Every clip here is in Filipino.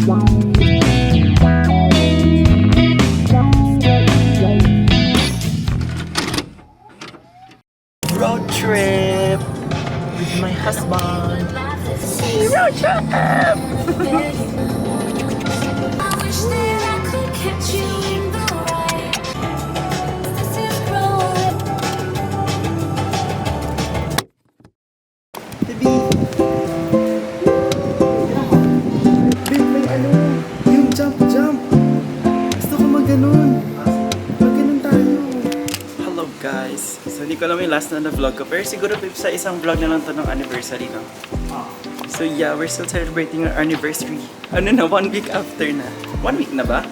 Road trip with my husband. Road trip! Baby! Babe, may ano? Yung jump. Gusto ko mag-ganon. Mag-ganon tayo. Hello guys. So hindi ko alam yung last na vlog ko. Pero siguro babe, sa isang vlog na lang to ng anniversary, no? So yeah, we're still celebrating our anniversary. Ano na, 1 week after na. 1 week na ba?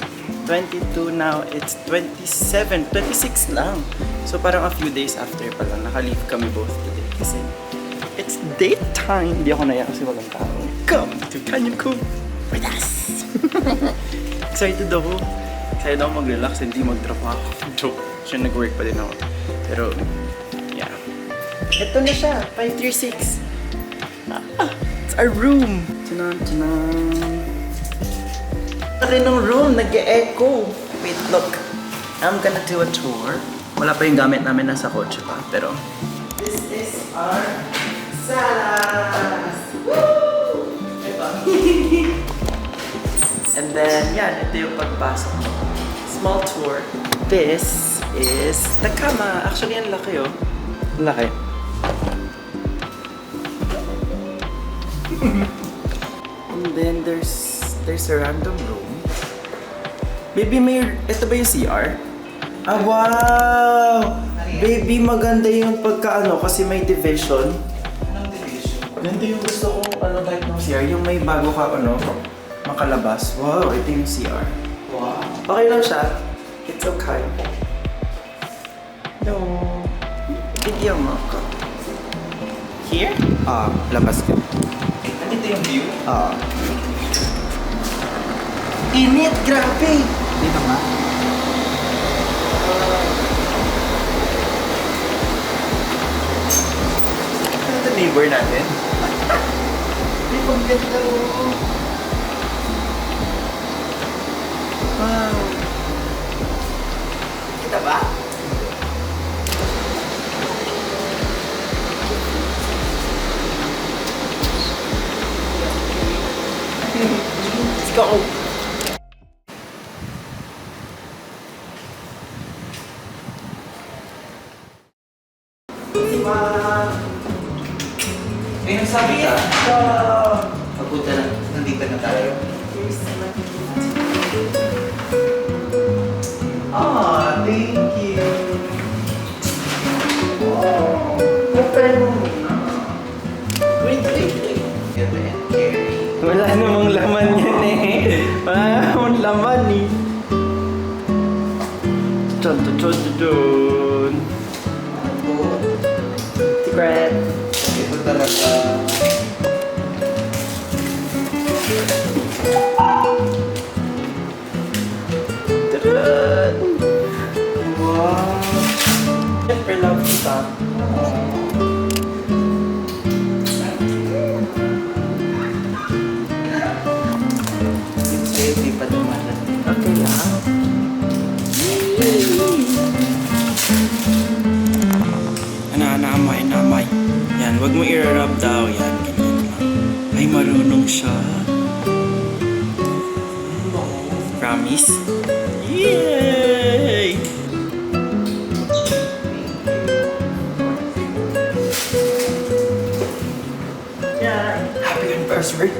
22 now, it's 27, 26 lang. So parang a few days after pa lang, naka-leave kami both today. Kasi it's date time. Hindi ako naiyak kasi walang tao. Come to Kanyuku with us! Excited ako. Excited ako mag-relax, hindi mag-drop ako. Joke. Siya nag-work pa din ako. Pero, yeah. Ito na siya, 536. It's our room. Tanan. Pati ng room, nag-e-echo. Wait, look. I'm gonna do a tour. Wala pa yung gamit namin, nasa kotse pa. Pero, this is our salas! Woo! Diba? And then, yan, ito yung pagpasok mo. Small tour. This is the kama. Actually, ang laki, oh. Ang laki. And then, there's a random room. Baby, ito ba yung CR? Ah, wow! Baby, maganda yung pagkaano kasi may division. Anong division? Ganda yung gusto kong type ng CR. Yung may bago ka makalabas. Wow, ito yung CR. Wow. Okay lang siya. It's okay. No. Video mo ako. Here? Labas ka. Ito yung view? Init! Grabe! Dito nga? Ano ito neighbor natin? Ay, pagkanta mo! Wow! Kita ba? Let's go! Ayun sabi ka, pagpunta na, nandito na tayo. Thank you! Wow! Open mo muna. Wait. Ito and carry. Wala namang laman yan eh. Wala namang laman eh. Chon. Secret. Ito talaga. Tadaan! Wow! Siyempre love kita. Yung sa'yo, di pa dumalan. Okay lang. Namay. Yan, wag mo i-rub daw. Yan, ganyan lang. Ay, marunong siya. Promise? Yay! Yeah, happy anniversary!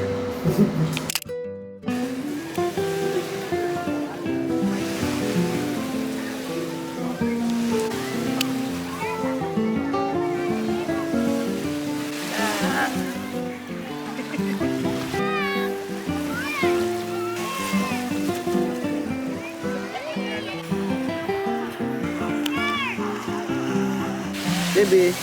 Baby.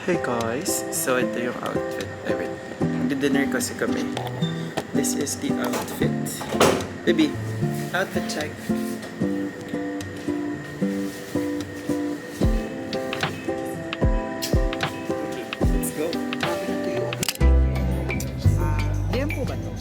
Hey guys, so ito yung outfit. I mean, dinner kasi kami. This is the outfit. Baby, outfit check. Okay, let's go. DM po ba to?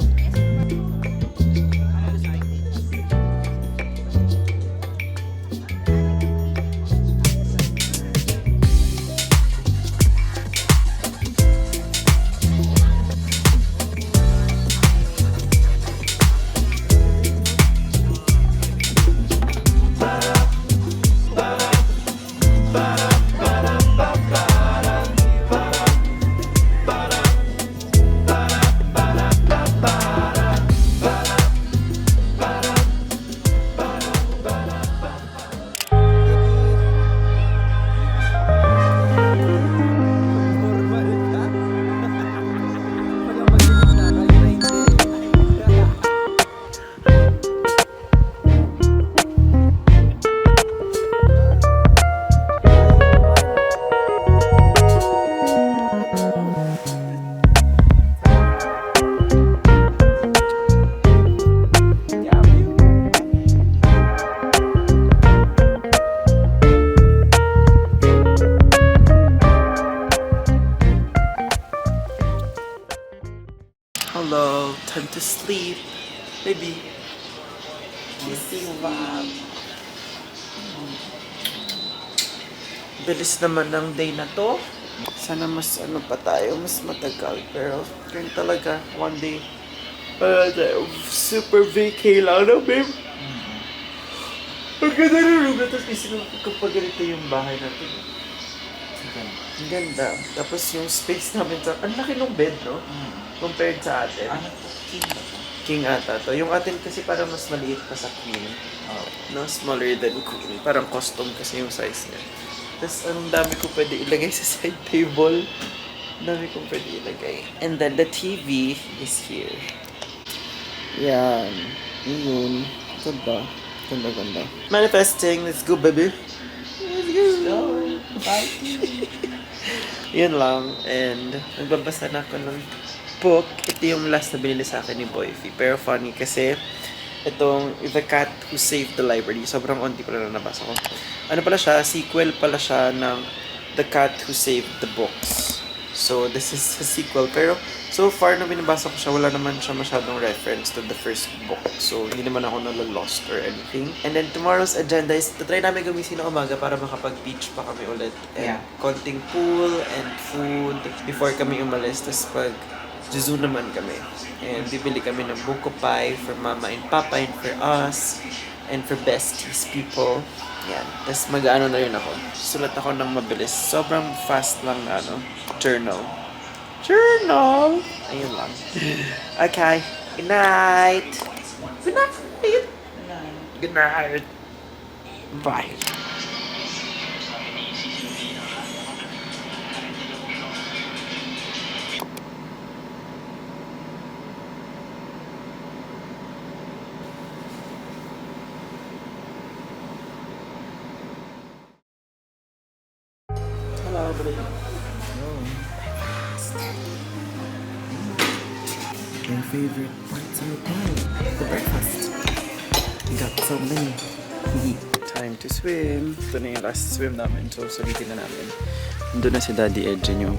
Hello, time to sleep. Baby, kissing vibe. Bilis naman ng day na to. Sana mas ano pa tayo, mas matagal. Pero ganyan talaga, one day. Super vacay lang na, babe. Ang ganda ng room na. Tapos isip ko kapag ganito yung bahay natin. Ang ganda. Tapos yung space namin sa... Ang laki ng bed, no? Compared sa atin. Ano to? King ba to? King ata to. Yung atin kasi parang mas maliit pa sa queen. Oh. No, smaller than queen. Parang custom kasi yung size niya. Tapos ang dami ko pwede ilagay sa side table. Ang dami kong pwede ilagay. And then the TV is here. Yan. Yun. Ganda. Ganda. Manifesting. Let's go, baby. Let's go. Bye. Yun lang. And nagbabasa na ako ng book. Ito yung last na binili sa akin ni Boyfie. Pero funny kasi itong The Cat Who Saved the Library. Sobrang onti pala na nabasa ko. Ano pala siya? Sequel pala siya ng The Cat Who Saved the Books. So, this is a sequel. Pero, so far na binabasa ko siya, wala naman siya masyadong reference to the first book. So, hindi naman ako nalalost or anything. And then, tomorrow's agenda is, try namin gumising na umaga para makapag-beach pa kami ulit. And Yeah. konting pool and food before kami umalis. Tapos pag zoo naman kami. And bibili kami ng buko pie for mama and papa and for us. And for besties people. Yan. Tapos mag-ano na yun ako. Sulat ako ng mabilis. Sobrang fast lang na journal. Ayun lang. Okay. Good night. Good night. Good night. Bye. Hello, buddy. My favorite parts of the time, the breakfast. We got so many. Time to swim. Ito na yung last swim namin, so sulitin na namin. Nandun na si Daddy Edge nyo.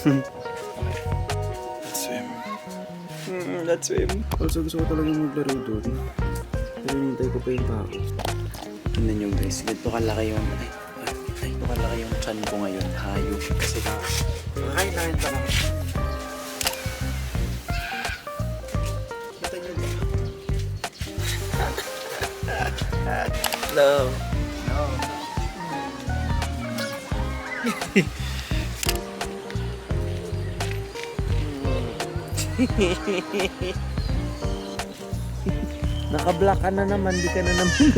Okay. Let's swim. Let's swim. Also, gusto ko talaga maglaro doon. Pero hinintay ko pa yung tao. Tingnan nyo guys, ganito kalaki yung... Ay, kalaki yung chan ko ngayon. Hayop. Kasi kakain na rin pa lang. Hello. No. Naka-block ka na naman, di ka na naman.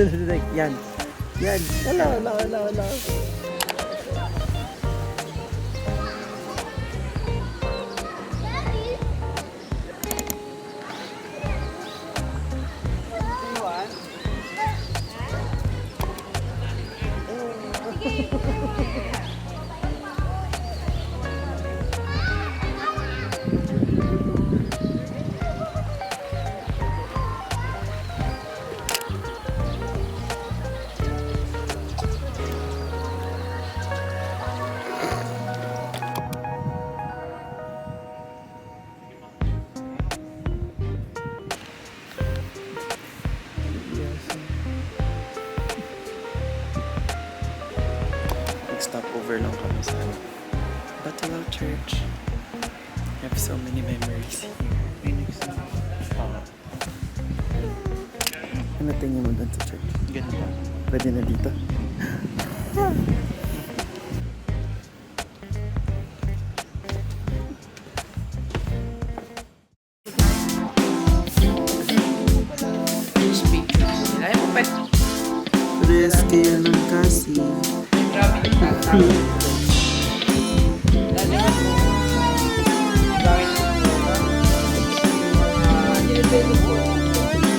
Yan. Wala. over lang kami sa Batalaw Church. I have so many memories here. Ano tingin mo doon sa church? Ganda. Pwede na dito? Ay, mo pet. Rescue ng kasi.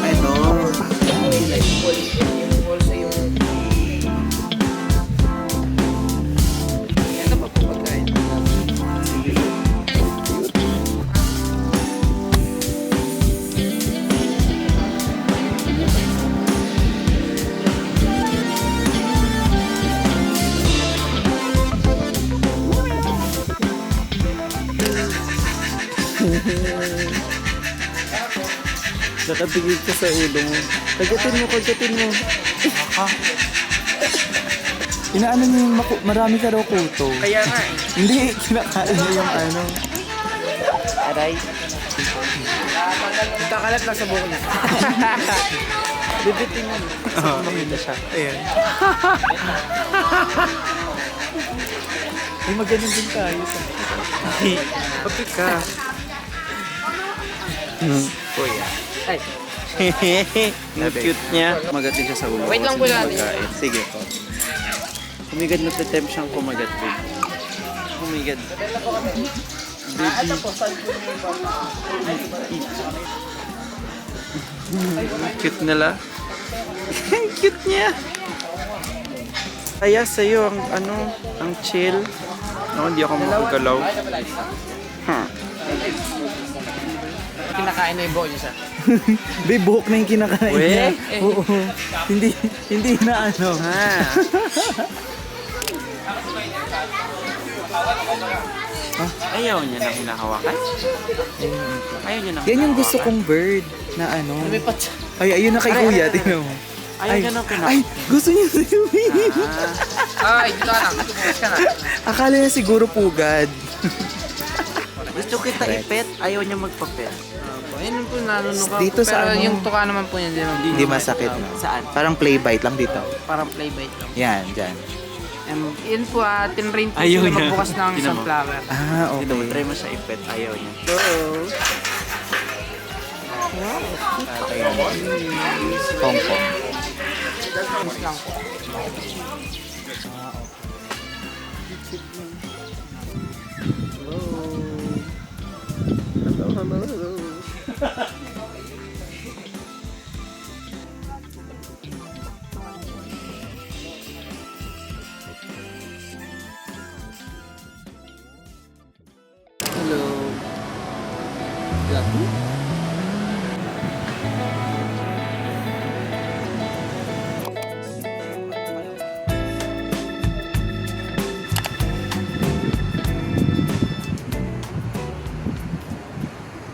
Ay, no. Ano pa po pagkain? Nakatigil ka sa ulo mo. Kagatin mo, kagatin mo. Inaano niyo yung marami ka raw kuto. Kaya nga eh. Hindi, kinakain niya yung ano. Aray. Kakalat lang sa buko niya. Bibitin mo. Makita siya. Ayan. Ay, maganon din tayo. Kapit ka. Kuya. Ay. Ang cute niya. Magatin siya sa ulo. Wait lang po natin. Pagkain. Sige po. Kumigad na tempt siyang kumagat po. Kumigad. Baby. Cute nila. Cute niya. Kaya sa'yo ang ano, ang chill. No, hindi ako makagalaw. Huh. Kinakain na yung buko niya siya. Be, buhok na yung kinakain We? niya. Oo. Hindi na ano. Ha. Ayaw niya na hinahawakan? Ayaw niya na Yan yung gusto hinahawakan? kong bird na ano. Lumipat siya. Ay, ayun na kay kuya. Tingnan mo. Ayaw niya na Ay, pinakawakan? gusto niya sa'yo. Ay, dito ka lang. Bukas ka na. Akala niya siguro pugad. Gusto kita ipet, ayaw niya magpapet. Ayun po nanunuka. Dito sa Pero ano? yung tuka naman po niya, Hindi masakit. No? Saan? Parang play bite lang dito. Parang play bite lang. Yan, dyan. Yun po, tinrain po Ayaw sila niya. magbukas ng Tingnan mo. sunflower. Ah, Dito mo, okay. try mo siya ipet, ayaw niya. Pong-pong. Mas lang po. Hello, hello.